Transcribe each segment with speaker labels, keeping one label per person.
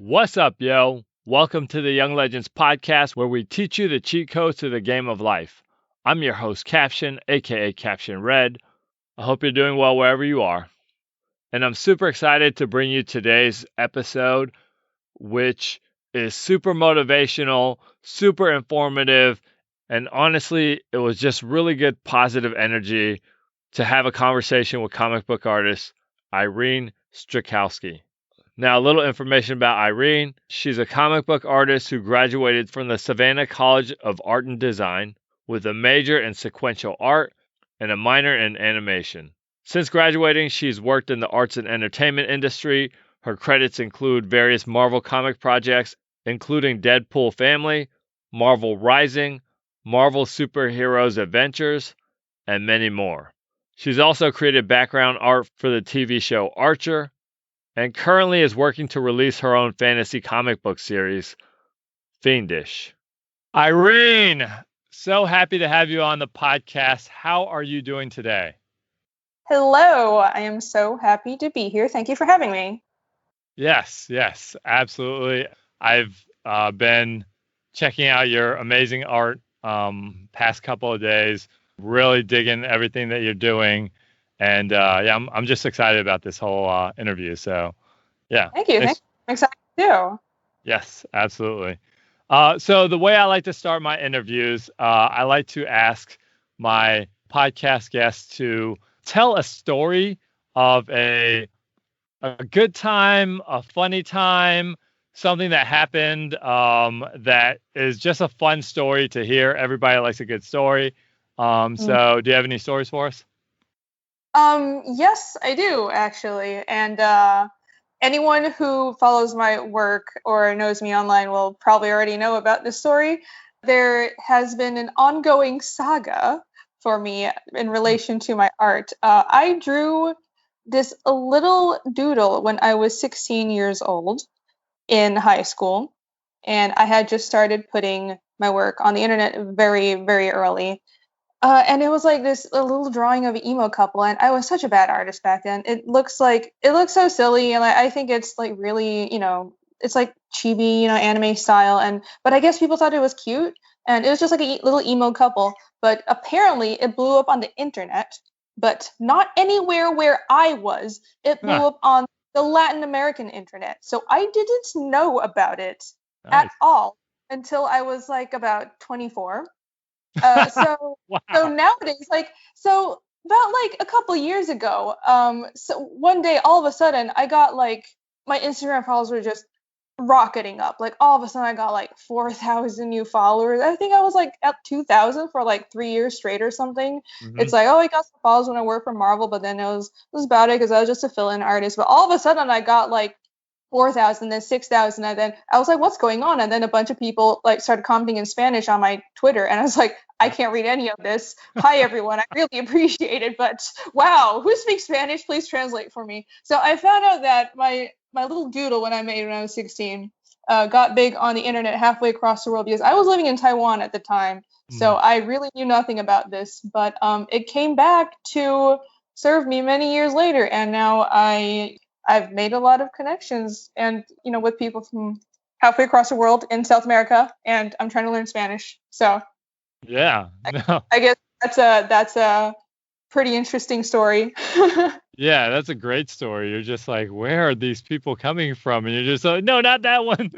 Speaker 1: What's up, yo? Welcome to the Young Legends podcast, where we teach you the cheat codes to the game of life. I'm your host, Caption, aka Caption Red. I hope you're doing well wherever you are. And I'm super excited to bring you today's episode, which is super motivational, super informative, and honestly, it was just really good positive energy to have a conversation with comic book artist Irene Strychalski. Now, a little information about Irene. She's a comic book artist who graduated from the Savannah College of Art and Design with a major in sequential art and a minor in animation. Since graduating, she's worked in the arts and entertainment industry. Her credits include various Marvel comic projects, including Deadpool Family, Marvel Rising, Marvel Superheroes Adventures, and many more. She's also created background art for the TV show Archer, and currently is working to release her own fantasy comic book series, Fiendish. Irene, so happy to have you on the podcast. How are you doing today?
Speaker 2: Hello, I am so happy to be here. Thank you for having me.
Speaker 1: Yes, absolutely. I've been checking out your amazing art past couple of days, really digging everything that you're doing. And I'm just excited about this whole interview. So, yeah.
Speaker 2: Thank you. I'm excited too.
Speaker 1: Yes, absolutely. So the way I like to start my interviews, I like to ask my podcast guests to tell a story of a good time, a funny time, something that happened that is just a fun story to hear. Everybody likes a good story. So do you have any stories for us?
Speaker 2: Yes, I do actually. And anyone who follows my work or knows me online will probably already know about this story. There has been an ongoing saga for me in relation to my art. I drew this little doodle when I was 16 years old in high school, and I had just started putting my work on the internet very, very early. And it was like a little drawing of an emo couple, and I was such a bad artist back then. It looks so silly, and I think it's like really, it's like chibi, anime style. But I guess people thought it was cute, and it was just like a little emo couple. But apparently, it blew up on the internet, but not anywhere where I was. It blew up on the Latin American internet, so I didn't know about it at all until I was like about 24. So
Speaker 1: Wow.
Speaker 2: so nowadays, so about like a couple years ago, so one day all of a sudden I got like my Instagram followers were just rocketing up. Like all of a sudden I got like 4,000 new followers. I think I was like at 2,000 for like 3 years straight or something.
Speaker 1: Mm-hmm.
Speaker 2: It's like, oh, I got some followers when I worked for Marvel, but then it was about it because I was just a fill-in artist. But all of a sudden I got like 4,000, then 6,000, and then I was like, what's going on? And then a bunch of people like started commenting in Spanish on my Twitter, and I was like, I can't read any of this. Hi everyone, I really appreciate it, but wow, who speaks Spanish? Please translate for me. So I found out that my little doodle when I made when I was 16 got big on the internet halfway across the world because I was living in Taiwan at the time. So I really knew nothing about this, but it came back to serve me many years later, and now I've made a lot of connections and, with people from halfway across the world in South America, and I'm trying to learn Spanish. So
Speaker 1: yeah,
Speaker 2: I guess that's a pretty interesting story.
Speaker 1: Yeah, that's a great story. You're just like, where are these people coming from? And you're just like, no, not that one.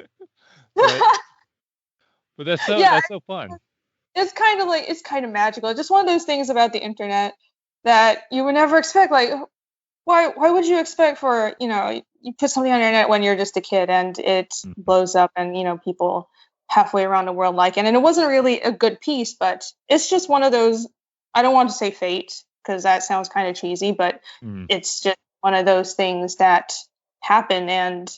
Speaker 1: But that's so fun.
Speaker 2: It's kind of magical. It's just one of those things about the internet that you would never expect. Like, why would you expect for, you put something on the internet when you're just a kid and it blows up and, people halfway around the world like it. And it wasn't really a good piece, but it's just one of those, I don't want to say fate because that sounds kind of cheesy, but it's just one of those things that happen, and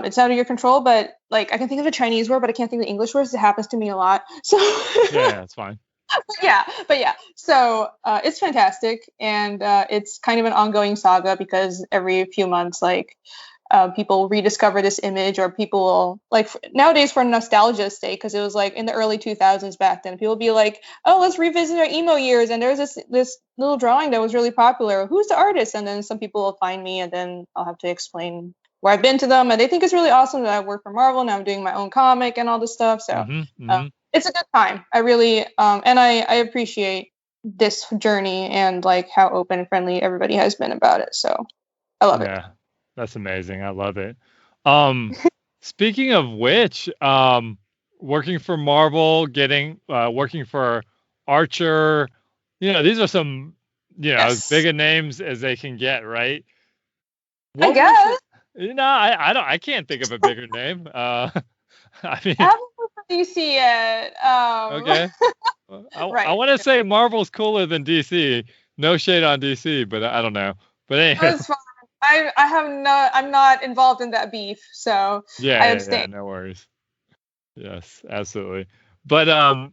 Speaker 2: it's out of your control. But like, I can think of a Chinese word, but I can't think of the English words. It happens to me a lot. So
Speaker 1: yeah, that's fine.
Speaker 2: But yeah, so it's fantastic, and it's kind of an ongoing saga because every few months, like people rediscover this image, or people will, like, nowadays for nostalgia's sake, because it was like in the early 2000s back then, people will be like, oh, let's revisit our emo years, and there's this little drawing that was really popular. Who's the artist? And then some people will find me, and then I'll have to explain where I've been to them, and they think it's really awesome that I work for Marvel and I'm doing my own comic and all this stuff. So it's a good time. I really and I appreciate this journey and like how open and friendly everybody has been about it. So I love it.
Speaker 1: Yeah, that's amazing. I love it. Speaking of which, working for Marvel, working for Archer, these are some, as big a names as they can get, right?
Speaker 2: I guess.
Speaker 1: I can't think of a bigger name. I mean,
Speaker 2: I haven't worked for DC yet.
Speaker 1: Okay.
Speaker 2: Right.
Speaker 1: I want to say Marvel's cooler than DC. No shade on DC, but I don't know. But anyway.
Speaker 2: That's fine. I'm not involved in that beef, so I abstain.
Speaker 1: Yeah, no worries. Yes, absolutely. But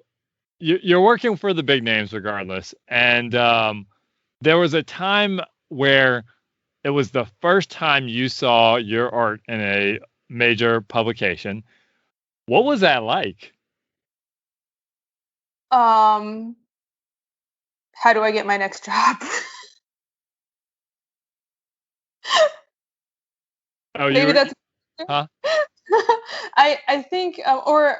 Speaker 1: you're working for the big names regardless. And there was a time where it was the first time you saw your art in a major publication. What was that like?
Speaker 2: How do I get my next job? Maybe that's.
Speaker 1: Huh?
Speaker 2: I think, or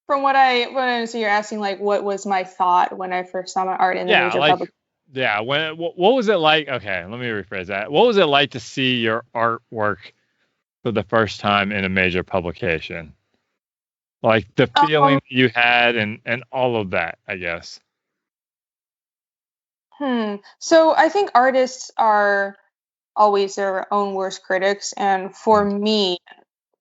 Speaker 2: from what I see, you're asking like, what was my thought when I first saw my art in the major publication?
Speaker 1: Yeah. What was it like? Okay, let me rephrase that. What was it like to see your artwork for the first time in a major publication? Like the feeling you had and all of that, I guess.
Speaker 2: So I think artists are always their own worst critics, and for me,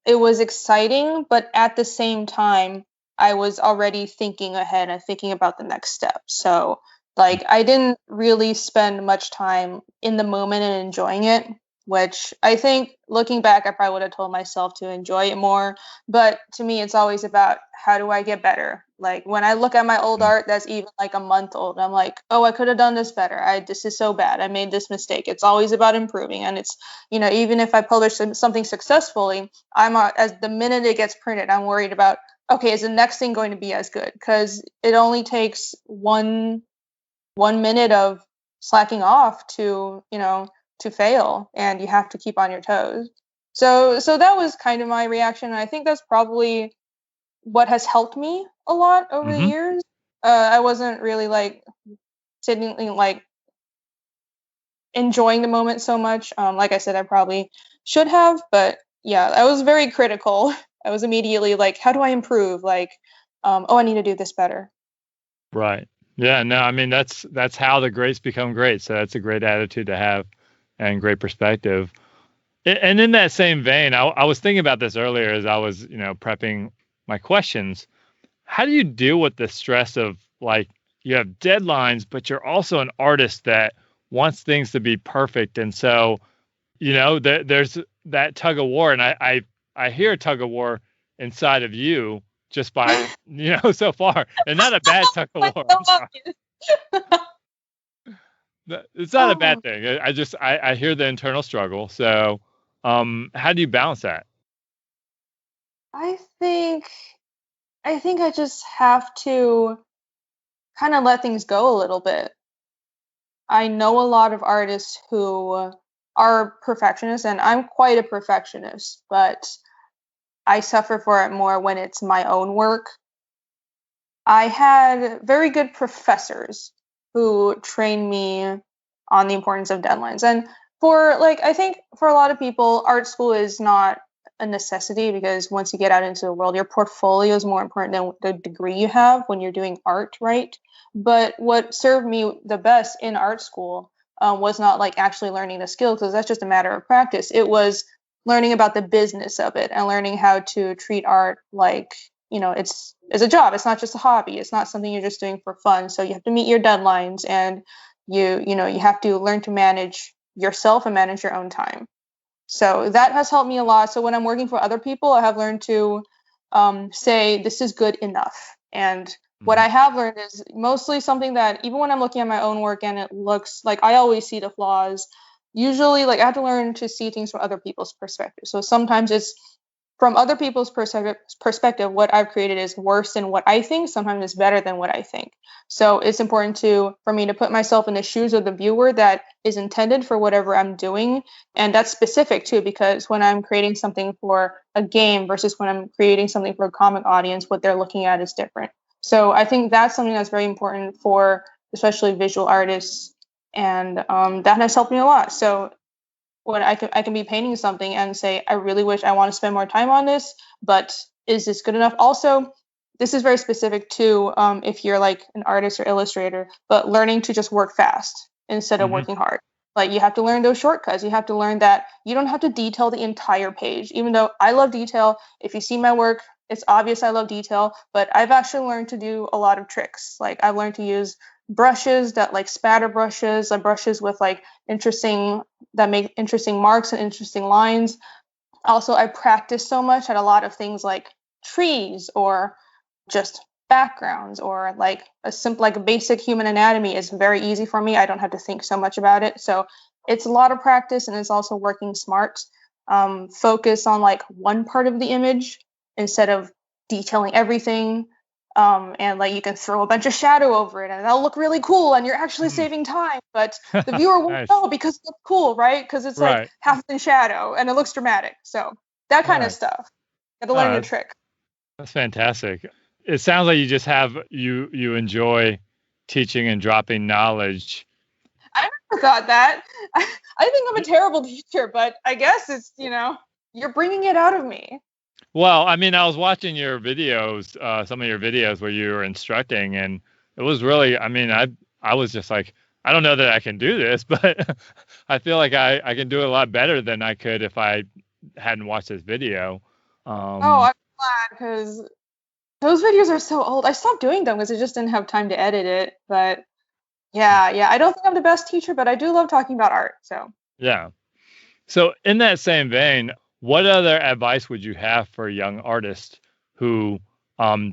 Speaker 2: it was exciting, but at the same time, I was already thinking ahead and thinking about the next step. So, like, I didn't really spend much time in the moment and enjoying it, which I think looking back, I probably would have told myself to enjoy it more. But to me, it's always about how do I get better? Like, when I look at my old art that's even like a month old, I'm like, oh, I could have done this better. This is so bad. I made this mistake. It's always about improving. And it's, even if I publish something successfully, as the minute it gets printed, I'm worried about, okay, is the next thing going to be as good? Because it only takes one minute of slacking off to fail, and you have to keep on your toes. So that was kind of my reaction, and I think that's probably what has helped me a lot over the years. I wasn't really like sitting like enjoying the moment so much. Like I said, I probably should have, but yeah, I was very critical. I was immediately like, how do I improve? Like, I need to do this better.
Speaker 1: Right. Yeah, no, I mean that's how the greats become great. So that's a great attitude to have and great perspective. And in that same vein, I was thinking about this earlier as I was, prepping my questions. How do you deal with the stress of like you have deadlines, but you're also an artist that wants things to be perfect, and so there's that tug of war, and I hear a tug of war inside of you just by so far, and not a bad tug of war. It's not a bad thing. I hear the internal struggle. So how do you balance that?
Speaker 2: I think I just have to kind of let things go a little bit. I know a lot of artists who are perfectionists, and I'm quite a perfectionist, but I suffer for it more when it's my own work. I had very good professors who trained me on the importance of deadlines. And I think for a lot of people, art school is not a necessity, because once you get out into the world, your portfolio is more important than the degree you have when you're doing art, right? But what served me the best in art school was not like actually learning the skill, because that's just a matter of practice. It was learning about the business of it and learning how to treat art like, it's a job. It's not just a hobby. It's not something you're just doing for fun. So you have to meet your deadlines, and you have to learn to manage yourself and manage your own time. So that has helped me a lot. So when I'm working for other people, I have learned to say this is good enough. And what I have learned is mostly something that even when I'm looking at my own work and it looks like I always see the flaws, usually like I have to learn to see things from other people's perspective. So sometimes it's from other people's perspective, what I've created is worse than what I think. Sometimes it's better than what I think. So it's important for me to put myself in the shoes of the viewer that is intended for whatever I'm doing. And that's specific too, because when I'm creating something for a game versus when I'm creating something for a comic audience, what they're looking at is different. So I think that's something that's very important for especially visual artists. And that has helped me a lot. So when I can be painting something and say, I really wish I want to spend more time on this, but is this good enough? Also, this is very specific to if you're like an artist or illustrator, but learning to just work fast instead of
Speaker 1: Mm-hmm.
Speaker 2: working hard. Like you have to learn those shortcuts. You have to learn that you don't have to detail the entire page. Even though I love detail, if you see my work, it's obvious I love detail, but I've actually learned to do a lot of tricks. Like I've learned to use brushes that like spatter brushes, brushes with like interesting that make interesting marks and interesting lines. Also, I practice so much at a lot of things like trees or just backgrounds or like a simple like a basic human anatomy is very easy for me. I don't have to think so much about it. So it's a lot of practice and it's also working smart. Focus on like one part of the image instead of detailing everything. And like you can throw a bunch of shadow over it and that'll look really cool and you're actually saving time, but the viewer won't
Speaker 1: Nice.
Speaker 2: know because it's cool, right? Because it's like
Speaker 1: Right.
Speaker 2: half in shadow and it looks dramatic. So that kind of
Speaker 1: Nice.
Speaker 2: stuff. Got to
Speaker 1: Oh,
Speaker 2: learn the trick.
Speaker 1: that's fantastic. It sounds like you just have you enjoy teaching and dropping knowledge.
Speaker 2: I never thought that. I think I'm a terrible teacher, but I guess it's, you're bringing it out of me.
Speaker 1: Well, I mean, I was watching your videos, some of your videos where you were instructing, and it was really, I mean, I was just like, I don't know that I can do this, but I feel like I can do it a lot better than I could if I hadn't watched this video.
Speaker 2: Oh, I'm glad because those videos are so old. I stopped doing them because I just didn't have time to edit it. But yeah, I don't think I'm the best teacher, but I do love talking about art. So
Speaker 1: Yeah. So in that same vein, what other advice would you have for young artists who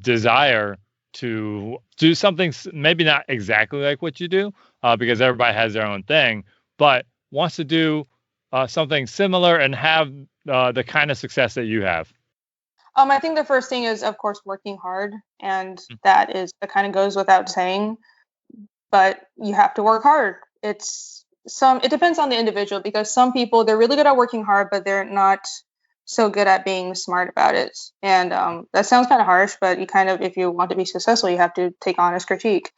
Speaker 1: desire to do something maybe not exactly like what you do, because everybody has their own thing, but wants to do something similar and have the kind of success that you have?
Speaker 2: I think the first thing is, of course, working hard, and that kind of goes without saying. But you have to work hard. It depends on the individual because some people they're really good at working hard, but they're not so good at being smart about it. And that sounds kind of harsh, but if you want to be successful, you have to take honest critique.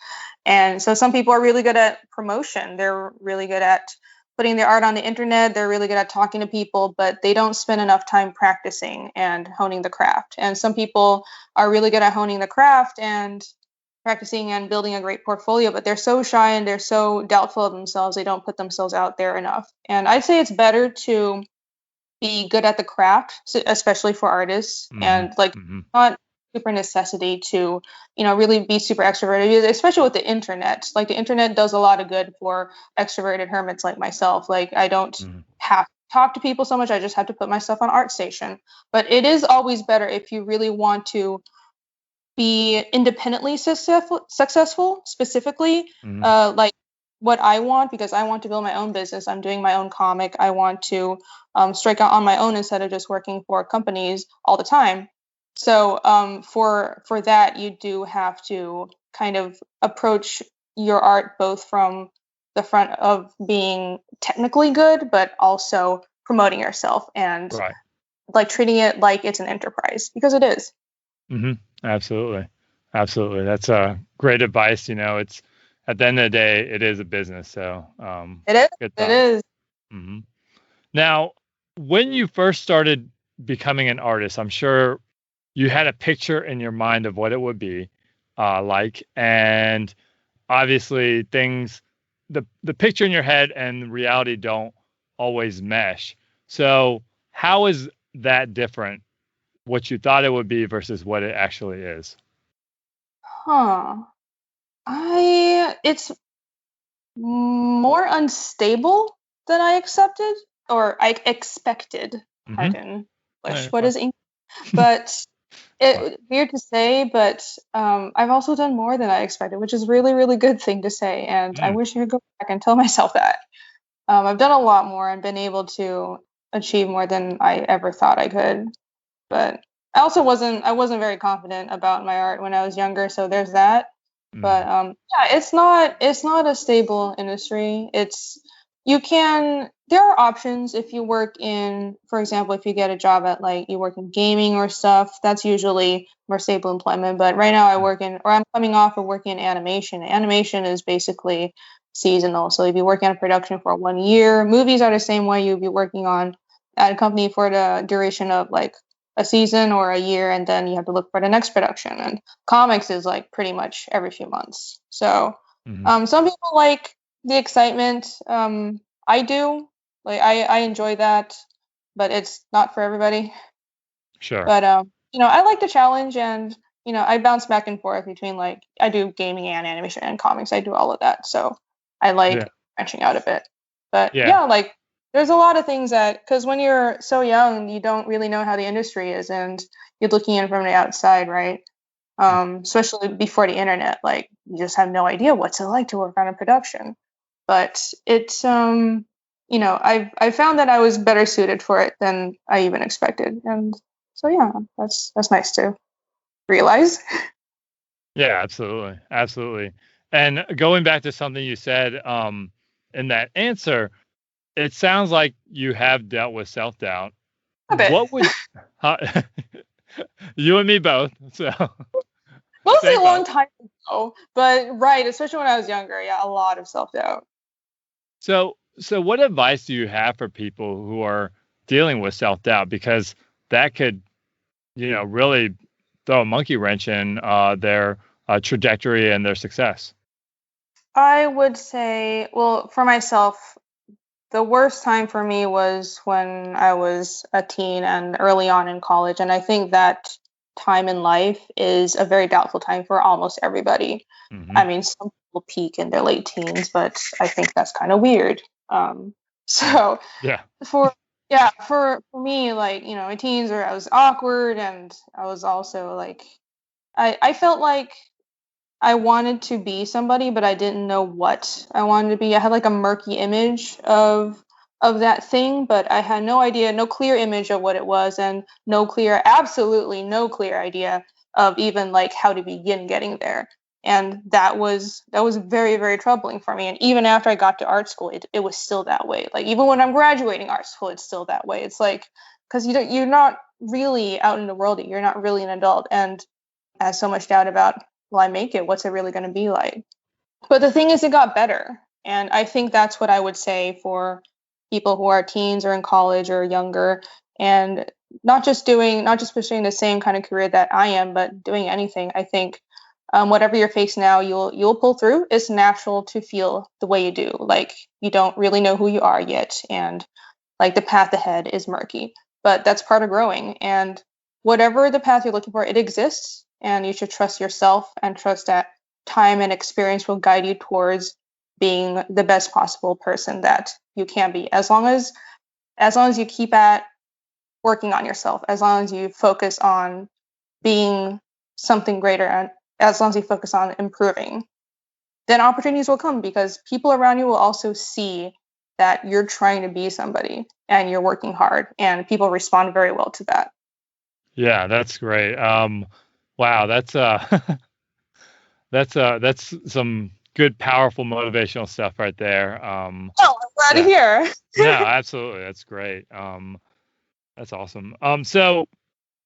Speaker 2: And so some people are really good at promotion. They're really good at putting their art on the internet. They're really good at talking to people, but they don't spend enough time practicing and honing the craft. And some people are really good at honing the craft and practicing and building a great portfolio, but they're so shy and they're so doubtful of themselves, they don't put themselves out there enough. And I'd say it's better to be good at the craft, especially for artists, and like not super necessity to, really be super extroverted, especially with the internet. Like the internet does a lot of good for extroverted hermits like myself. Like I don't have to talk to people so much. I just have to put myself on ArtStation. But it is always better if you really want to be independently successful specifically like what I want, because I want to build my own business. I'm doing my own comic. I want to strike out on my own instead of just working for companies all the time. So for that, you do have to kind of approach your art both from the front of being technically good, but also promoting yourself and
Speaker 1: Right.
Speaker 2: like treating it like it's an enterprise, because it is.
Speaker 1: Absolutely. Absolutely. That's great advice. It's at the end of the day, it is a business. So
Speaker 2: It is.
Speaker 1: good
Speaker 2: It
Speaker 1: thought.
Speaker 2: is.
Speaker 1: Now, when you first started becoming an artist, I'm sure you had a picture in your mind of what it would be like. And obviously the picture in your head and reality don't always mesh. So how is that different, what you thought it would be versus what it actually is?
Speaker 2: Huh. It's more unstable than I accepted or I expected. Pardon.
Speaker 1: Yeah,
Speaker 2: What
Speaker 1: fine.
Speaker 2: is English? But weird to say, but I've also done more than I expected, which is really, really good thing to say. And I wish I could go back and tell myself that. I've done a lot more and been able to achieve more than I ever thought I could. But I wasn't very confident about my art when I was younger, so there's that. But yeah, it's not a stable industry. There are options if you work in, for example, if you get a job at like you work in gaming or stuff, that's usually more stable employment. But right now I'm coming off of working in animation. Animation is basically seasonal. So if you work on a production for 1 year, movies are the same way. You'll be working on at a company for the duration of like a season or a year, and then you have to look for the next production. And comics is like pretty much every few months. So some people like the excitement. I do. Like I enjoy that, but it's not for everybody.
Speaker 1: Sure.
Speaker 2: But I like the challenge, and I bounce back and forth between like I do gaming and animation and comics. I do all of that, so I like branching out a bit. But yeah, like there's a lot of things because when you're so young, you don't really know how the industry is, and you're looking in from the outside, right? Especially before the internet, like you just have no idea what's it like to work on a production. But it's I found that I was better suited for it than I even expected, and so yeah, that's nice to realize.
Speaker 1: Yeah, absolutely. Absolutely. And going back to something you said in that answer, it sounds like you have dealt with self-doubt.
Speaker 2: A bit.
Speaker 1: What would you and me both? So
Speaker 2: mostly a long time ago, but right, especially when I was younger, yeah, a lot of self-doubt.
Speaker 1: So what advice do you have for people who are dealing with self-doubt? Because that could, really throw a monkey wrench in their trajectory and their success.
Speaker 2: I would say, well, for myself, the worst time for me was when I was a teen and early on in college. And I think that time in life is a very doubtful time for almost everybody. I mean, some people peak in their late teens, but I think that's kind of weird. So
Speaker 1: yeah,
Speaker 2: for me, like, my teens where I was awkward, and I was also like, I felt like I wanted to be somebody, but I didn't know what I wanted to be. I had like a murky image of that thing, but I had no idea, no clear image of what it was, and absolutely no clear idea of even like how to begin getting there. And that was very, very troubling for me. And even after I got to art school, it was still that way. Like even when I'm graduating art school, it's still that way. It's like because you're not really out in the world, you're not really an adult, and I have so much doubt about, will I make it? What's it really going to be like? But the thing is, it got better. And I think that's what I would say for people who are teens or in college or younger, and not just pursuing the same kind of career that I am, but doing anything. I think whatever you're facing now, you'll pull through. It's natural to feel the way you do. Like you don't really know who you are yet, and like the path ahead is murky. But that's part of growing. And whatever the path you're looking for, it exists, and you should trust yourself and trust that time and experience will guide you towards being the best possible person that you can be. As long as you keep at working on yourself, as long as you focus on being something greater, and as long as you focus on improving, then opportunities will come, because people around you will also see that you're trying to be somebody and you're working hard, and people respond very well to that.
Speaker 1: Yeah, that's great. Wow, that's that's some good, powerful, motivational stuff right there.
Speaker 2: I'm glad to hear.
Speaker 1: No, absolutely, that's great. That's awesome. So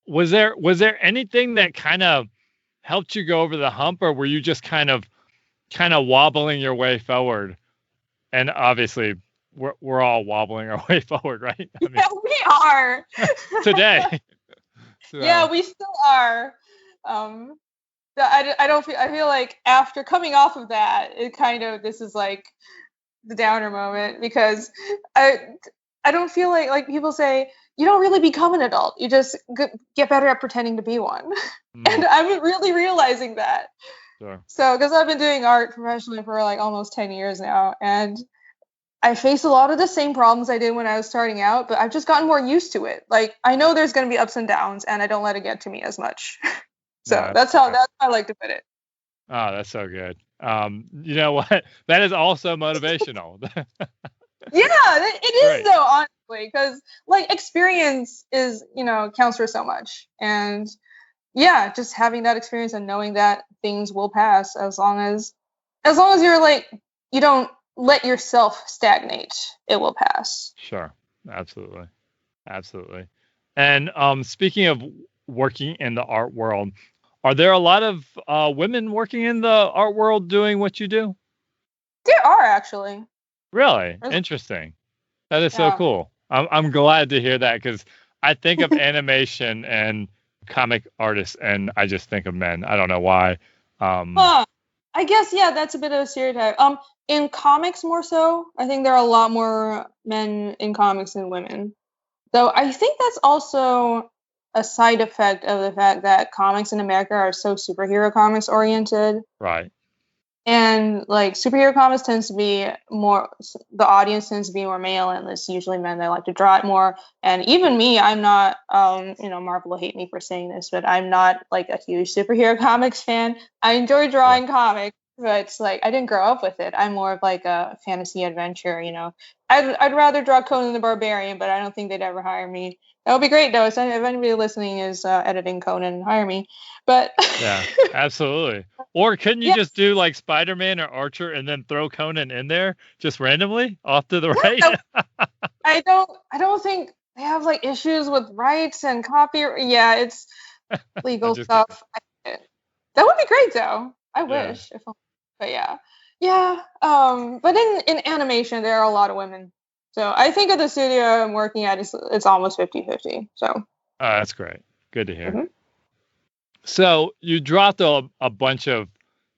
Speaker 1: was there anything that kind of helped you go over the hump, or were you just kind of wobbling your way forward? And obviously, we're all wobbling our way forward, right? I mean,
Speaker 2: yeah, we are
Speaker 1: today. So.
Speaker 2: Yeah, we still are. I feel like after coming off of that, this is like the downer moment, because I don't feel like people say you don't really become an adult, you just get better at pretending to be one. And I'm really realizing that.
Speaker 1: Sure.
Speaker 2: So because I've been doing art professionally for like almost 10 years now, and I face a lot of the same problems I did when I was starting out, but I've just gotten more used to it. Like I know there's going to be ups and downs, and I don't let it get to me as much. So that's how I like to put it.
Speaker 1: Oh, that's so good. You know what? That is also motivational.
Speaker 2: Yeah, it is though. honestly, because like experience is, counts for so much. And yeah, just having that experience and knowing that things will pass as long as you're like, you don't let yourself stagnate, it will pass.
Speaker 1: Sure. Absolutely. Absolutely. And speaking of working in the art world, are there a lot of women working in the art world doing what you do?
Speaker 2: There are actually.
Speaker 1: Really?
Speaker 2: There's-
Speaker 1: Interesting. That is so
Speaker 2: Yeah.
Speaker 1: cool. I'm glad to hear that because I think of animation and comic artists and I just think of men. I don't know why.
Speaker 2: Huh. I guess yeah, that's a bit of a stereotype. In comics more so, I think there are a lot more men in comics than women. Though I think that's also a side effect of the fact that comics in America are so superhero comics oriented.
Speaker 1: Right.
Speaker 2: And like superhero comics tends to be more, the audience tends to be more male, and it's usually men that like to draw it more. And even me, I'm not, Marvel will hate me for saying this, but I'm not like a huge superhero comics fan. I enjoy drawing comics, but it's like I didn't grow up with it. I'm more of like a fantasy adventure, I'd rather draw Conan the Barbarian, but I don't think they'd ever hire me. That would be great though. So if anybody listening is editing Conan, hire me. But
Speaker 1: Yeah, absolutely. Or couldn't you
Speaker 2: yeah,
Speaker 1: just do like Spider-Man or Archer and then throw Conan in there just randomly off to the
Speaker 2: yeah,
Speaker 1: right?
Speaker 2: I don't think they have like issues with rights and copy. Yeah, it's
Speaker 1: I'm
Speaker 2: legal
Speaker 1: just kidding.
Speaker 2: stuff. That would be great though. I
Speaker 1: Yeah.
Speaker 2: wish but yeah. Yeah. But in animation there are a lot of women. So I think at the studio I'm working at it's almost 50-50. So
Speaker 1: Oh, that's great. Good to hear.
Speaker 2: mhm.
Speaker 1: So you dropped a bunch of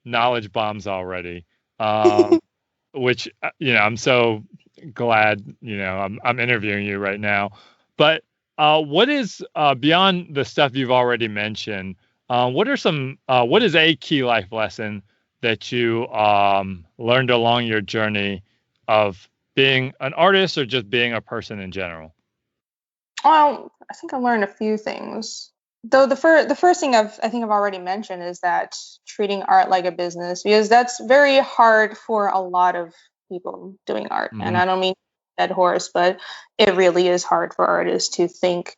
Speaker 1: knowledge bombs already, um, which I'm so glad I'm interviewing you right now. But what is beyond the stuff you've already mentioned? What is a key life lesson that you learned along your journey of being an artist or just being a person in general?
Speaker 2: Well, I think I learned a few things. Though the first thing I think I've already mentioned is that treating art like a business, because that's very hard for a lot of people doing art. And
Speaker 1: Hmm.
Speaker 2: I don't mean dead horse, but it really is hard for artists to think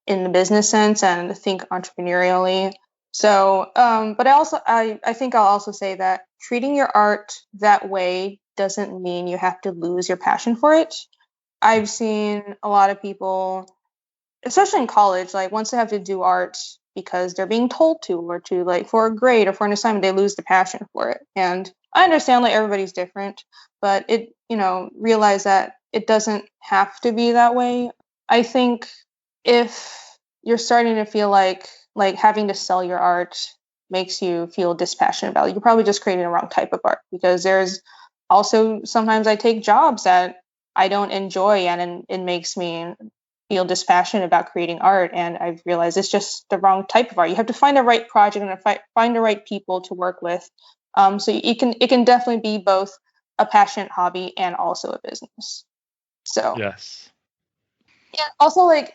Speaker 2: in the business sense and think entrepreneurially. So, but I think I'll also say that treating your art that way doesn't mean you have to lose your passion for it. I've seen a lot of people, especially in college, like once they have to do art because they're being told to, or to like for a grade or for an assignment, they lose the passion for it. And I understand like everybody's different, but realize that it doesn't have to be that way. I think if you're starting to feel like having to sell your art makes you feel dispassionate about it, you're probably just creating the wrong type of art, because there's also sometimes I take jobs that I don't enjoy, and it makes me feel dispassionate about creating art. And I've realized it's just the wrong type of art. You have to find the right project and find the right people to work with. So it can definitely be both a passionate hobby and also a business. So
Speaker 1: Yes.
Speaker 2: yeah, also like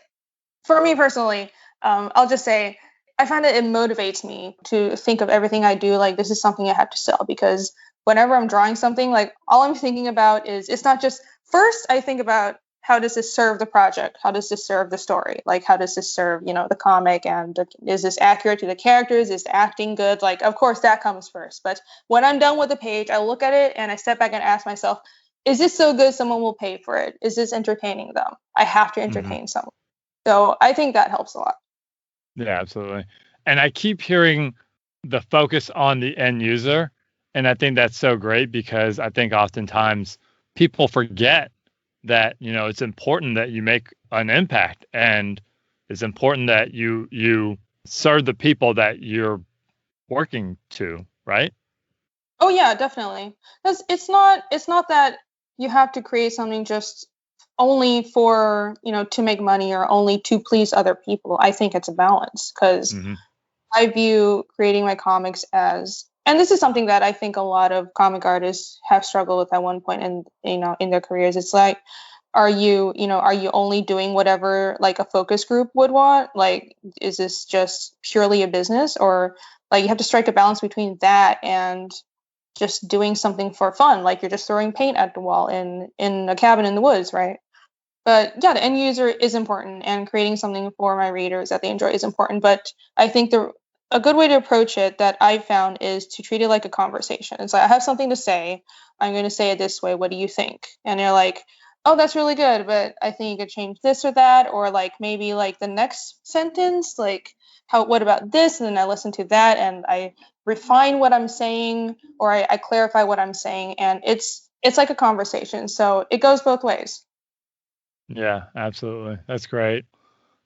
Speaker 2: for me personally, I'll just say I find that it motivates me to think of everything I do like this is something I have to sell, because whenever I'm drawing something, like all I'm thinking about is, it's not just, first I think about how does this serve the project? How does this serve the story? Like how does this serve, the comic, and is this accurate to the characters? Is the acting good? Like of course that comes first. But when I'm done with the page, I look at it and I step back and ask myself, is this so good someone will pay for it? Is this entertaining them? I have to
Speaker 1: Hmm.
Speaker 2: entertain someone. So I think that helps a lot.
Speaker 1: Yeah, absolutely. And I keep hearing the focus on the end user. And I think that's so great because I think oftentimes people forget that, it's important that you make an impact and it's important that you serve the people that you're working to, right?
Speaker 2: Oh yeah, definitely. Because it's not that you have to create something just only for, to make money or only to please other people. I think it's a balance, because
Speaker 1: Hmm.
Speaker 2: I view creating my comics as, and this is something that I think a lot of comic artists have struggled with at one point in their careers. It's like, are you only doing whatever like a focus group would want? Like, is this just purely a business? Or like you have to strike a balance between that and just doing something for fun, like you're just throwing paint at the wall in a cabin in the woods, right? But yeah, the end user is important, and creating something for my readers that they enjoy is important. But I think a good way to approach it that I've found is to treat it like a conversation. It's like, I have something to say. I'm going to say it this way. What do you think? And they're like, oh, that's really good, but I think you could change this or that, or like maybe like the next sentence, like what about this? And then I listen to that and I refine what I'm saying, or I clarify what I'm saying, and it's like a conversation. So it goes both ways.
Speaker 1: Yeah, absolutely. That's great.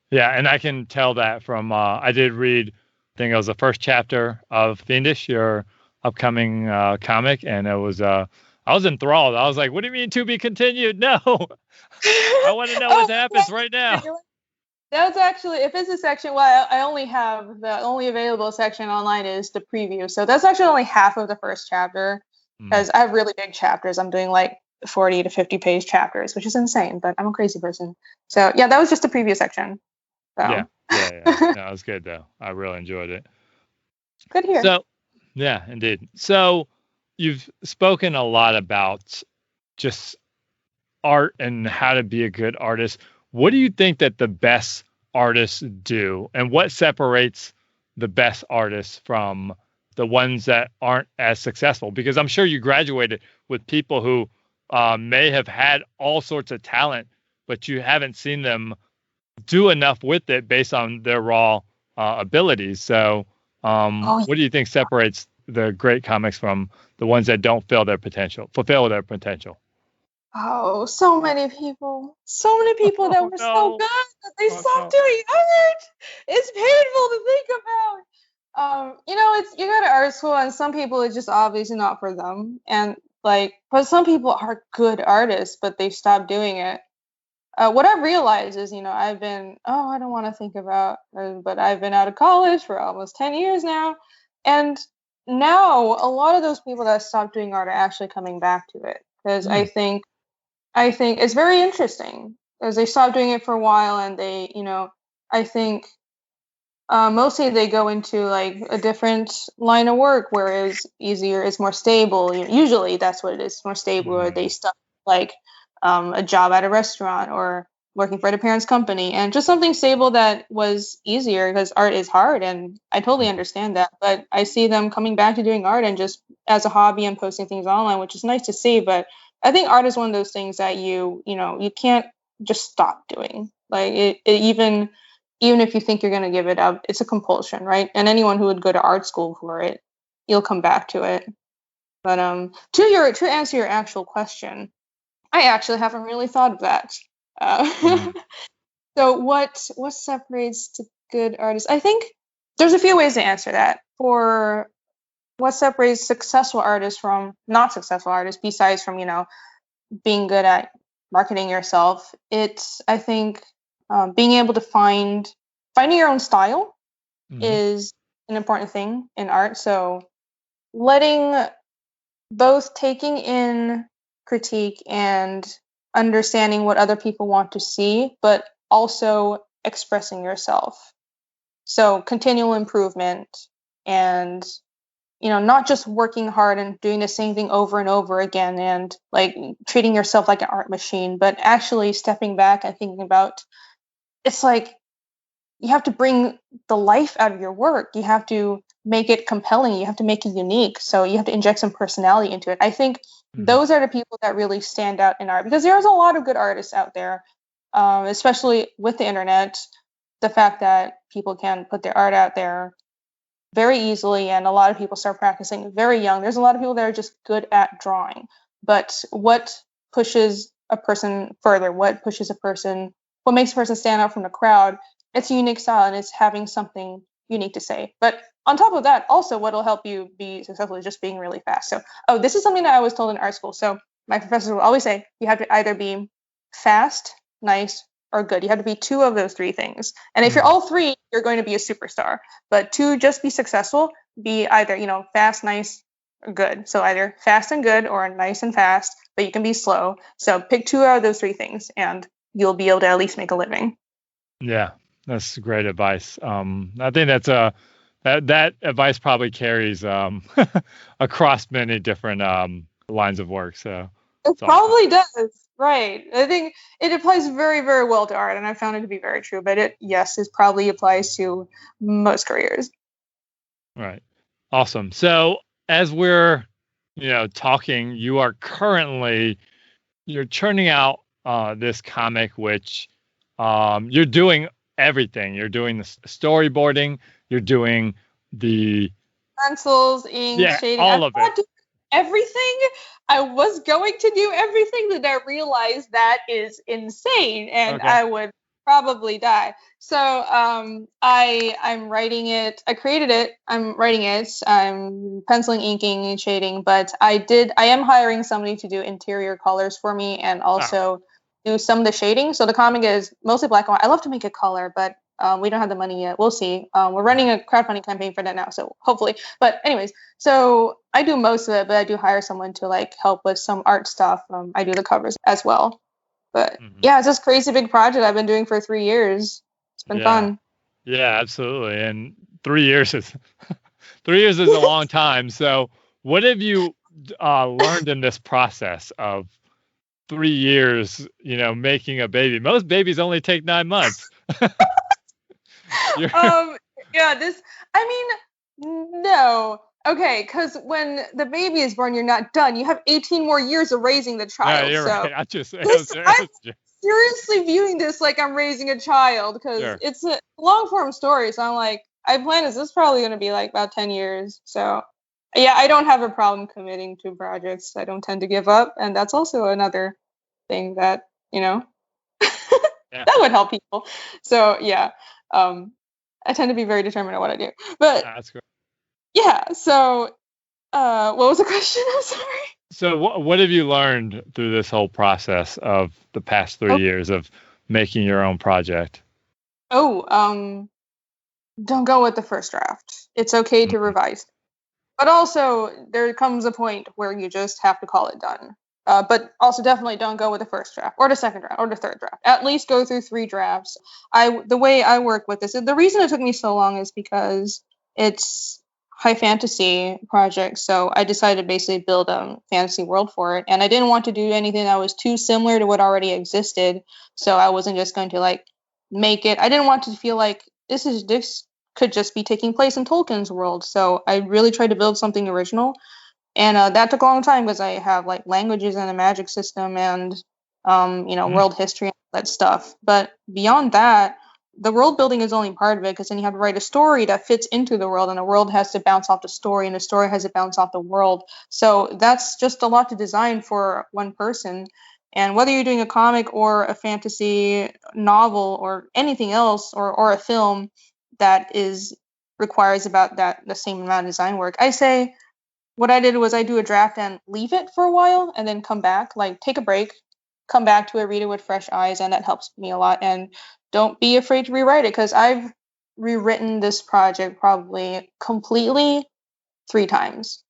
Speaker 1: Yeah, and I can tell that from I did read, I think it was the first chapter of Fiendish, your upcoming comic, and it was I was enthralled. I was like, "What do you mean to be continued?" No, I want to know what happens right now.
Speaker 2: That was actually, if it's a section, well, I only have the only available section online is the preview, so that's actually only half of the first chapter, because I have really big chapters. I'm doing like 40 to 50 page chapters, which is insane, but I'm a crazy person. So yeah, that was just the preview section. So.
Speaker 1: Yeah. No, it was good though. I really enjoyed it.
Speaker 2: Good here.
Speaker 1: So, yeah, indeed. So, you've spoken a lot about just art and how to be a good artist. What do you think that the best artists do, and what separates the best artists from the ones that aren't as successful? Because I'm sure you graduated with people who may have had all sorts of talent, but you haven't seen them do enough with it based on their raw abilities. So what do you think separates the great comics from the ones that don't fulfill their potential?
Speaker 2: Oh, so many people that were so good that they stopped doing art. It's painful to think about. You go to art school, and some people, it's just obviously not for them. And but some people are good artists, but they stopped doing it. What I've realized is, I don't want to think about, but I've been out of college for almost 10 years now. And now a lot of those people that stopped doing art are actually coming back to it. Because I think it's very interesting, because they stopped doing it for a while, and they, I think mostly they go into like a different line of work, whereas easier is more stable. Usually that's what it is, more stable, or they stop like a job at a restaurant or working for their parents' company, and just something stable that was easier, because art is hard, and I totally understand that. But I see them coming back to doing art and just as a hobby and posting things online, which is nice to see. But I think art is one of those things that you can't just stop doing. Like even if you think you're going to give it up, it's a compulsion, right? And anyone who would go to art school for it, you'll come back to it. But to answer your actual question, I actually haven't really thought of that. So what separates the good artists? I think there's a few ways to answer that. For what separates successful artists from not successful artists, besides from being good at marketing yourself, it's, I think, being able to finding your own style is an important thing in art. So taking in critique and understanding what other people want to see, but also expressing yourself. So continual improvement, and not just working hard and doing the same thing over and over again, and like treating yourself like an art machine, but actually stepping back and thinking about, it's like you have to bring the life out of your work. You have to make it compelling. You have to make it unique. So you have to inject some personality into it. I think those are the people that really stand out in art, because there's a lot of good artists out there, especially with the internet. The fact that people can put their art out there very easily, and a lot of people start practicing very young. There's a lot of people that are just good at drawing. But what pushes a person further? What makes a person stand out from the crowd? It's a unique style, and it's having something unique to say. But on top of that, also what'll help you be successful is just being really fast. So, this is something that I was told in art school. So my professors will always say, you have to either be fast, nice, or good. You have to be two of those three things. And if you're all three, you're going to be a superstar. But to just be successful, be either, fast, nice, or good. So either fast and good, or nice and fast, but you can be slow. So pick two out of those three things, and you'll be able to at least make a living.
Speaker 1: Yeah, that's great advice. I think that's that advice probably carries across many different lines of work. So
Speaker 2: it probably does. Right. I think it applies very, very well to art, and I found it to be very true. But it probably applies to most careers.
Speaker 1: Right. Awesome. So as we're, talking, you are currently you're churning out this comic, which you're doing everything. You're doing the storyboarding. You're doing the
Speaker 2: Pencils, ink, shading.
Speaker 1: all of it.
Speaker 2: Everything. I was going to do everything, but I realized that is insane, and
Speaker 1: Okay.
Speaker 2: I would probably die. So I'm writing it. I created it. I'm writing it. I'm penciling, inking, and shading. But I am hiring somebody to do interior colors for me, and also do some of the shading. So the comic is mostly black and white. I love to make it color, but we don't have the money yet. We'll see. We're running a crowdfunding campaign for that now, so hopefully. But anyways, so I do most of it, but I do hire someone to like help with some art stuff. I do the covers as well. But yeah, it's this crazy big project I've been doing for 3 years. It's been fun.
Speaker 1: Yeah, absolutely. And 3 years is 3 years is a long time. So what have you learned in this process of 3 years, making a baby? Most babies only take 9 months.
Speaker 2: No. Okay, because when the baby is born, you're not done. You have 18 more years of raising the child.
Speaker 1: Yeah, you're
Speaker 2: so
Speaker 1: right.
Speaker 2: I'm seriously viewing this like I'm raising a child, because it's a long form story. So I'm like, I plan this is probably going to be like about 10 years. So yeah, I don't have a problem committing to projects. I don't tend to give up. And that's also another thing that, that would help people. So yeah, I tend to be very determined at what I do. But
Speaker 1: that's great.
Speaker 2: Yeah. So, what was the question? I'm sorry.
Speaker 1: So, what have you learned through this whole process of the past 3 years of making your own project?
Speaker 2: Don't go with the first draft. It's okay to revise, but also there comes a point where you just have to call it done. But also definitely don't go with the first draft or the second draft or the third draft. At least go through 3 drafts. The way I work with this, the reason it took me so long is because it's high fantasy project. So I decided to basically build a fantasy world for it. And I didn't want to do anything that was too similar to what already existed. So I wasn't just going to like make it. I didn't want to feel like this could just be taking place in Tolkien's world. So I really tried to build something original. And that took a long time because I have like languages and a magic system and world history and all that stuff. But beyond that, the world building is only part of it, because then you have to write a story that fits into the world, and the world has to bounce off the story, and the story has to bounce off the world. So that's just a lot to design for one person. And whether you're doing a comic or a fantasy novel or anything else, or a film that requires about the same amount of design work, I say what I did was I do a draft and leave it for a while and then come back, like take a break, come back to it, read it with fresh eyes, and that helps me a lot. And don't be afraid to rewrite it, because I've rewritten this project probably completely 3 times,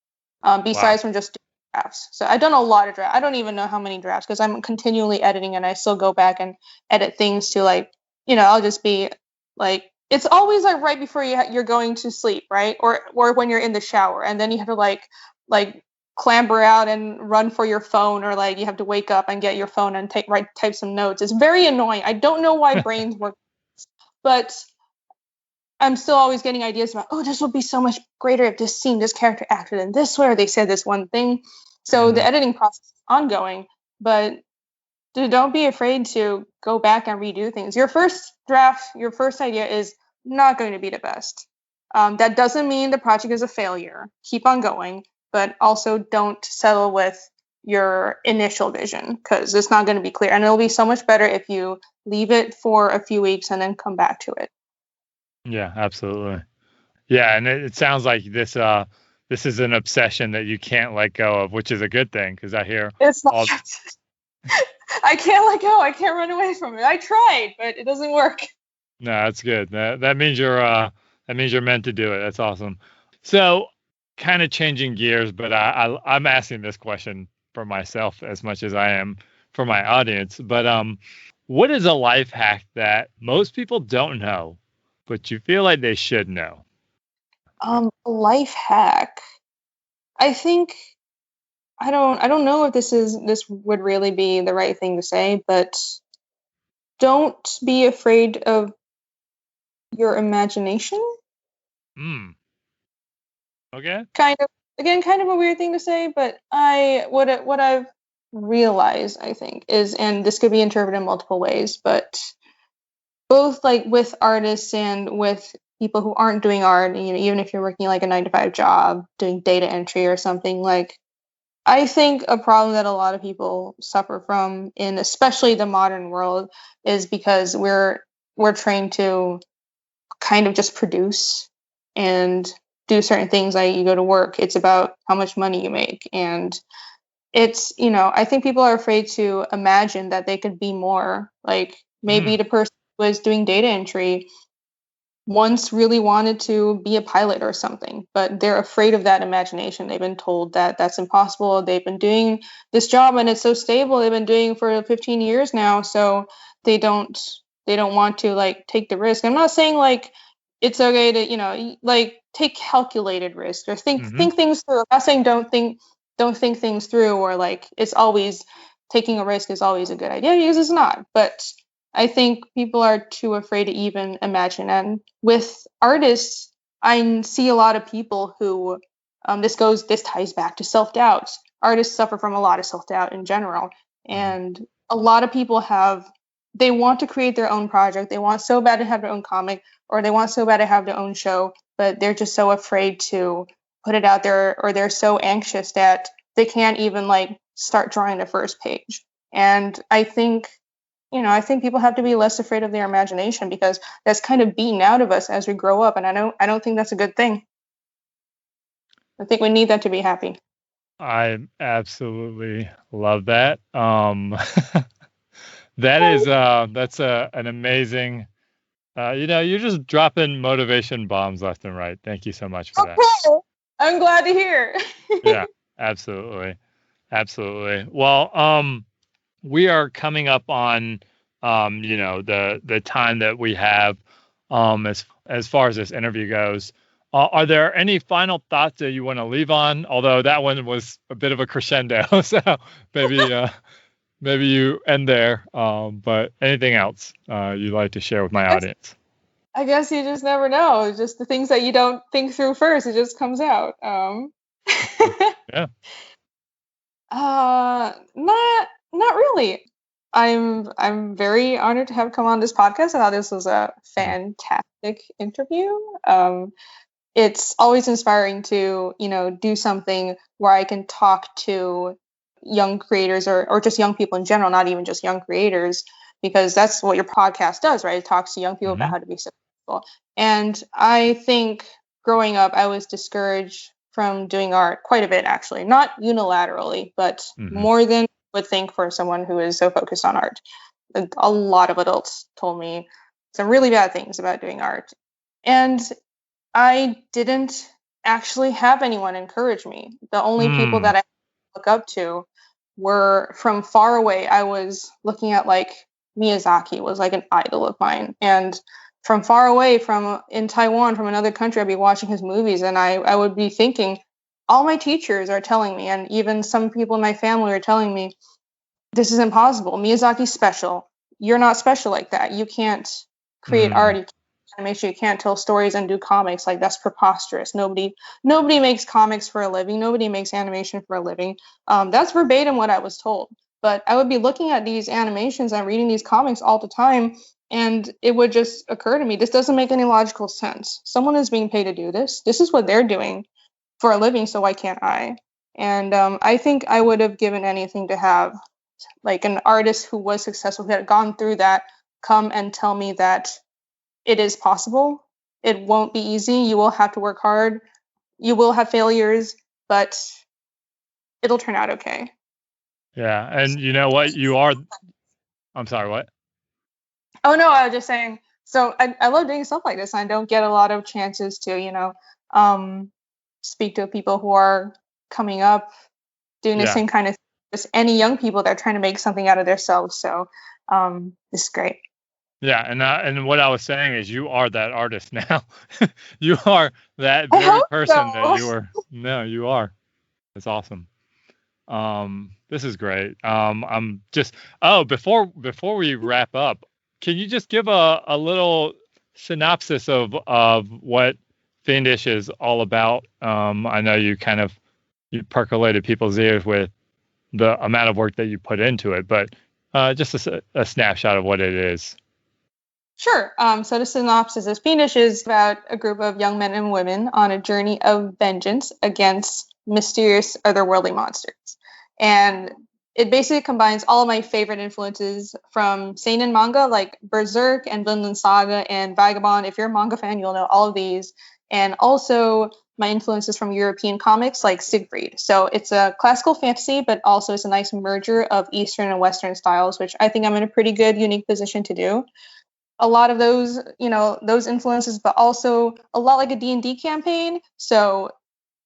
Speaker 2: besides from just drafts. So I've done a lot of drafts. I don't even know how many drafts, because I'm continually editing, and I still go back and edit things to like, I'll just be like, it's always like right before you're going to sleep, right? Or when you're in the shower, and then you have to like clamber out and run for your phone, or like you have to wake up and get your phone and type some notes. It's very annoying. I don't know why brains work, but I'm still always getting ideas about, this would be so much greater if this character acted in this way, or they said this one thing. So the editing process is ongoing, but don't be afraid to go back and redo things. Your first draft, your first idea is not going to be the best. That doesn't mean the project is a failure. Keep on going, but also don't settle with your initial vision, because it's not going to be clear. And it'll be so much better if you leave it for a few weeks and then come back to it.
Speaker 1: Yeah, absolutely. Yeah, and it sounds like this is an obsession that you can't let go of, which is a good thing, because I hear
Speaker 2: it's not. I can't let go. I can't run away from it. I tried, but it doesn't work.
Speaker 1: No, that's good. That means you're meant to do it. That's awesome. So, kind of changing gears, but I'm asking this question for myself as much as I am for my audience. But what is a life hack that most people don't know, but you feel like they should know?
Speaker 2: Life hack. I think I don't know if this would really be the right thing to say, but don't be afraid of your imagination.
Speaker 1: Okay.
Speaker 2: Kind of, again, kind of a weird thing to say, but what I've realized, I think, is, and this could be interpreted in multiple ways, but both like with artists and with people who aren't doing art, even if you're working like a 9 to 5 job, doing data entry or something, like I think a problem that a lot of people suffer from in especially the modern world is because we're trained to kind of just produce and do certain things. Like you go to work, it's about how much money you make, and it's, I think people are afraid to imagine that they could be more. Like maybe the person who was doing data entry once really wanted to be a pilot or something, but they're afraid of that imagination. They've been told that that's impossible. They've been doing this job and it's so stable. They've been doing it for 15 years now, so they don't they don't want to like take the risk. I'm not saying like it's okay to, like take calculated risks or think things through. I'm not saying don't think things through, or like it's always taking a risk is always a good idea, because it's not. But I think people are too afraid to even imagine. And with artists, I see a lot of people who, this ties back to self-doubt. Artists suffer from a lot of self-doubt in general. And a lot of people they want to create their own project. They want so bad to have their own comic, or they want so bad to have their own show, but they're just so afraid to put it out there, or they're so anxious that they can't even like start drawing the first page. And I think people have to be less afraid of their imagination, because that's kind of beaten out of us as we grow up, and I don't think that's a good thing. I think we need that to be happy.
Speaker 1: I absolutely love that. That's an amazing. You're just dropping motivation bombs left and right. Thank you so much for that.
Speaker 2: I'm glad to hear.
Speaker 1: Yeah, absolutely, absolutely. Well, we are coming up on, the time that we have, as far as this interview goes. Are there any final thoughts that you want to leave on? Although that one was a bit of a crescendo, so maybe you end there. But anything else you'd like to share with my audience?
Speaker 2: I guess you just never know. It's just the things that you don't think through first, it just comes out.
Speaker 1: Yeah.
Speaker 2: Not really. I'm very honored to have come on this podcast. I thought this was a fantastic interview. It's always inspiring to, do something where I can talk to young creators, or just young people in general, not even just young creators, because that's what your podcast does, right? It talks to young people about how to be successful. And I think growing up, I was discouraged from doing art quite a bit, actually, not unilaterally, but more than I would think for someone who is so focused on art. A lot of adults told me some really bad things about doing art. And I didn't actually have anyone encourage me. The only people that I look up to were from far away. I was looking at like Miyazaki was like an idol of mine. And from far away, from in Taiwan, from another country, I'd be watching his movies, and I would be thinking, all my teachers are telling me, and even some people in my family are telling me, this is impossible. Miyazaki's special. You're not special like that. You can't create art. You can't animation. You can't tell stories and do comics. Like, that's preposterous. Nobody makes comics for a living. Nobody makes animation for a living. That's verbatim what I was told. But I would be looking at these animations and reading these comics all the time, and it would just occur to me, this doesn't make any logical sense. Someone is being paid to do this. This is what they're doing for a living, so why can't I? And I think I would have given anything to have like an artist who was successful, who had gone through that, come and tell me that it is possible. It won't be easy. You will have to work hard. You will have failures, but it'll turn out okay.
Speaker 1: Yeah. And you know what? I'm sorry, what?
Speaker 2: Oh, no, I was just saying. So I love doing stuff like this. I don't get a lot of chances to, speak to people who are coming up, doing the same kind of, just any young people that are trying to make something out of themselves. So this is great.
Speaker 1: Yeah, and what I was saying is, you are that artist now. You are that very person that you were. No, you are. That's awesome. This is great. I'm just before we wrap up, can you just give a little synopsis of what Fiendish is all about? I know you percolated people's ears with the amount of work that you put into it, but just a snapshot of what it is.
Speaker 2: Sure. So the synopsis is Fiendish is about a group of young men and women on a journey of vengeance against mysterious otherworldly monsters. And it basically combines all of my favorite influences from seinen manga like Berserk and Vinland Saga and Vagabond. If you're a manga fan, you'll know all of these. And also my influences from European comics like Siegfried. So it's a classical fantasy, but also it's a nice merger of Eastern and Western styles, which I think I'm in a pretty good, unique position to do. A lot of those, those influences, but also a lot like a D&D campaign. So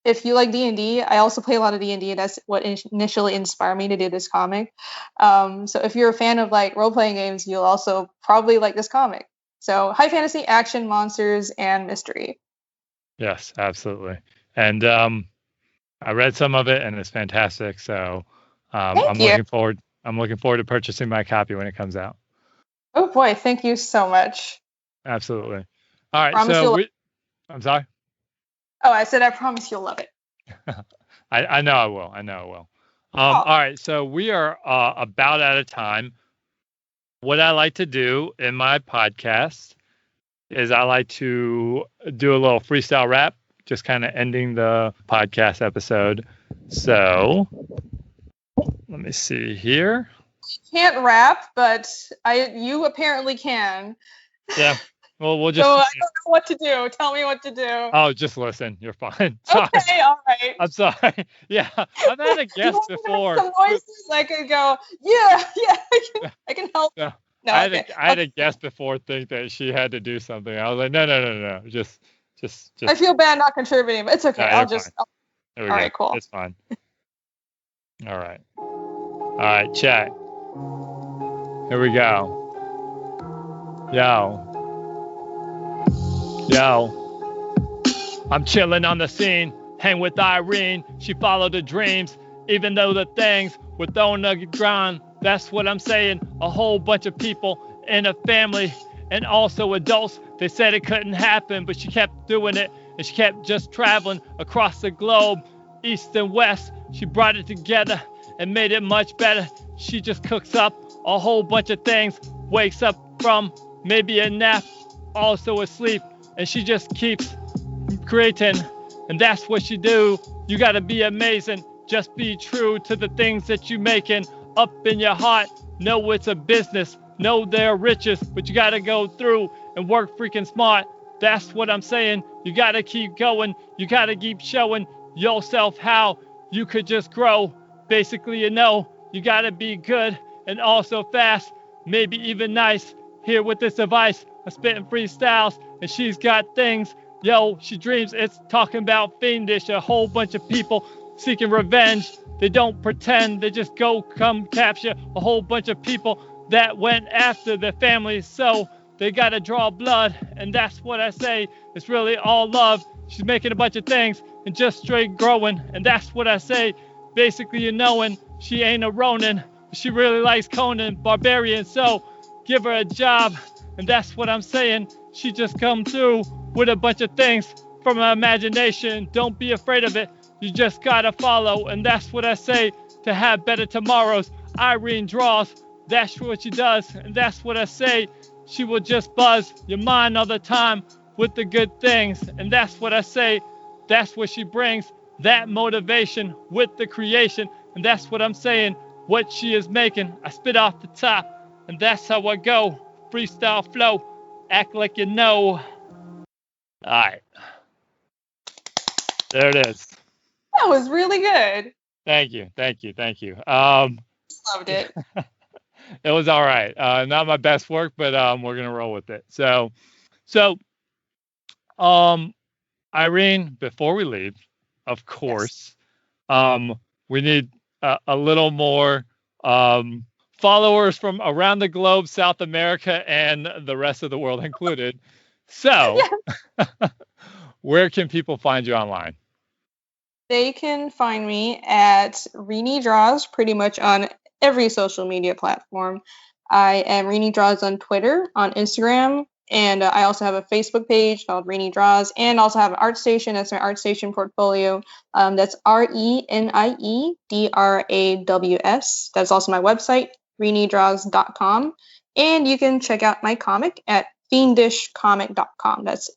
Speaker 2: if you like D&D, I also play a lot of D&D, and that's what initially inspired me to do this comic. So if you're a fan of like role-playing games, you'll also probably like this comic. So high fantasy, action, monsters, and mystery.
Speaker 1: Yes, absolutely. And I read some of it, and it's fantastic. So I'm looking forward. I'm looking forward to purchasing my copy when it comes out.
Speaker 2: Oh boy, thank you so much.
Speaker 1: Absolutely. All right, I'm sorry.
Speaker 2: Oh, I said I promise you'll love it.
Speaker 1: I know I will. I know I will. All right, so we are about out of time. What I like to do in my podcast is I like to do a little freestyle rap, just kind of ending the podcast episode. So let me see here.
Speaker 2: Can't rap, but you apparently can.
Speaker 1: Yeah. Well, we'll just.
Speaker 2: So I don't know what to do. Tell me what to do.
Speaker 1: Oh, just listen. You're fine. Sorry.
Speaker 2: Okay, all right.
Speaker 1: I'm sorry. Yeah, I've had a guest before.
Speaker 2: Some voices I could go. Yeah. I can help.
Speaker 1: No, I had a guest before think that she had to do something. I was like, no. Just.
Speaker 2: I feel bad not contributing, but it's okay.
Speaker 1: No,
Speaker 2: All right, cool.
Speaker 1: It's fine. All right, chat. Here we go. Yo, I'm chilling on the scene, hang with Irene, she followed the dreams, even though the things were thrown on the ground, that's what I'm saying, a whole bunch of people in a family, and also adults, they said it couldn't happen, but she kept doing it, and she kept just traveling across the globe, east and west, she brought it together, and made it much better, she just cooks up a whole bunch of things, wakes up from maybe a nap, also asleep, and she just keeps creating, and that's what she do. You gotta be amazing, just be true to the things that you making up in your heart. Know it's a business, know they're riches, but you gotta go through and work freaking smart. That's what I'm saying. You gotta keep going, you gotta keep showing yourself how you could just grow. Basically, you gotta be good and also fast, maybe even nice. Here with this advice, I'm spitting freestyles, and she's got things. Yo, she dreams. It's talking about Fiendish, a whole bunch of people seeking revenge. They don't pretend. They just come capture a whole bunch of people that went after their families. So they gotta draw blood, and that's what I say. It's really all love. She's making a bunch of things and just straight growing, and that's what I say. Basically, she ain't a Ronin. She really likes Conan, Barbarian. So give her a job, and that's what I'm saying. She just come through with a bunch of things from her imagination. Don't be afraid of it. You just gotta follow, and that's what I say. To have better tomorrows, Irene draws. That's what she does, and that's what I say. She will just buzz your mind all the time with the good things, and that's what I say. That's what she brings, that motivation with the creation, and that's what I'm saying. What she is making, I spit off the top. And that's how I go. Freestyle flow. Act like you know. All right. There it is.
Speaker 2: That was really good.
Speaker 1: Thank you.
Speaker 2: Loved it.
Speaker 1: It was all right. Not my best work, but we're gonna roll with it. So, Irene, before we leave, of course, we need a little more followers from around the globe, South America, and the rest of the world included. So, where can people find you online?
Speaker 2: They can find me at Rini Draws pretty much on every social media platform. I am Rini Draws on Twitter, on Instagram, and I also have a Facebook page called Rini Draws, and also have an art station. That's my art station portfolio. That's RENIEDRAWS. That's also my website, rinidraws.com. And you can check out my comic at fiendishcomic.com. That's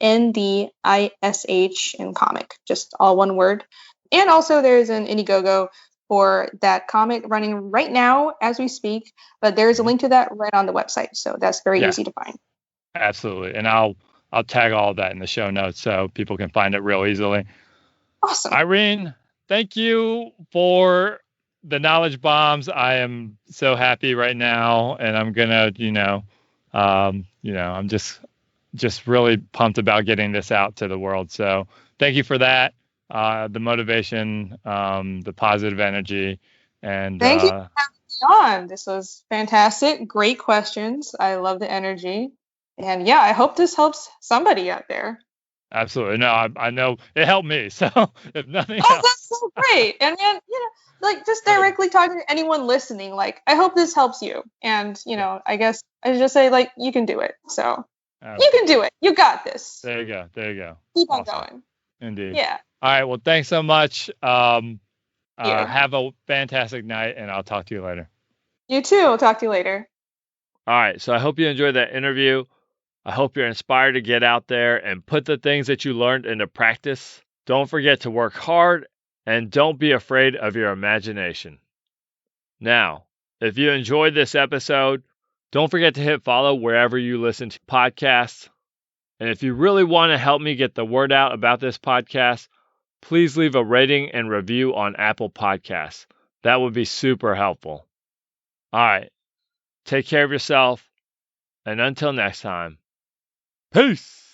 Speaker 2: FIENDISH in comic, just all one word. And also there's an Indiegogo for that comic running right now as we speak, but there's a link to that right on the website, so that's very easy to find.
Speaker 1: Absolutely. And I'll tag all of that in the show notes so people can find it real easily.
Speaker 2: Awesome.
Speaker 1: Irene, thank you for the knowledge bombs. I am so happy right now, and I'm gonna, I'm just really pumped about getting this out to the world. So thank you for that. The motivation, the positive energy, and
Speaker 2: thank you for having me on. This was fantastic. Great questions. I love the energy. And yeah, I hope this helps somebody out there.
Speaker 1: Absolutely. No, I know it helped me. So if nothing else.
Speaker 2: That's so great. And man, like just directly talking to anyone listening, like I hope this helps you. And, I guess I just say like you can do it. So you can do it. You got this.
Speaker 1: There you go.
Speaker 2: Keep on going.
Speaker 1: Indeed.
Speaker 2: Yeah.
Speaker 1: All right. Well, thanks so much. Have a fantastic night, and I'll talk to you later.
Speaker 2: You too. I'll talk to you later.
Speaker 1: All right. So I hope you enjoyed that interview. I hope you're inspired to get out there and put the things that you learned into practice. Don't forget to work hard, and don't be afraid of your imagination. Now, if you enjoyed this episode, don't forget to hit follow wherever you listen to podcasts. And if you really want to help me get the word out about this podcast, please leave a rating and review on Apple Podcasts. That would be super helpful. All right. Take care of yourself. And until next time, peace.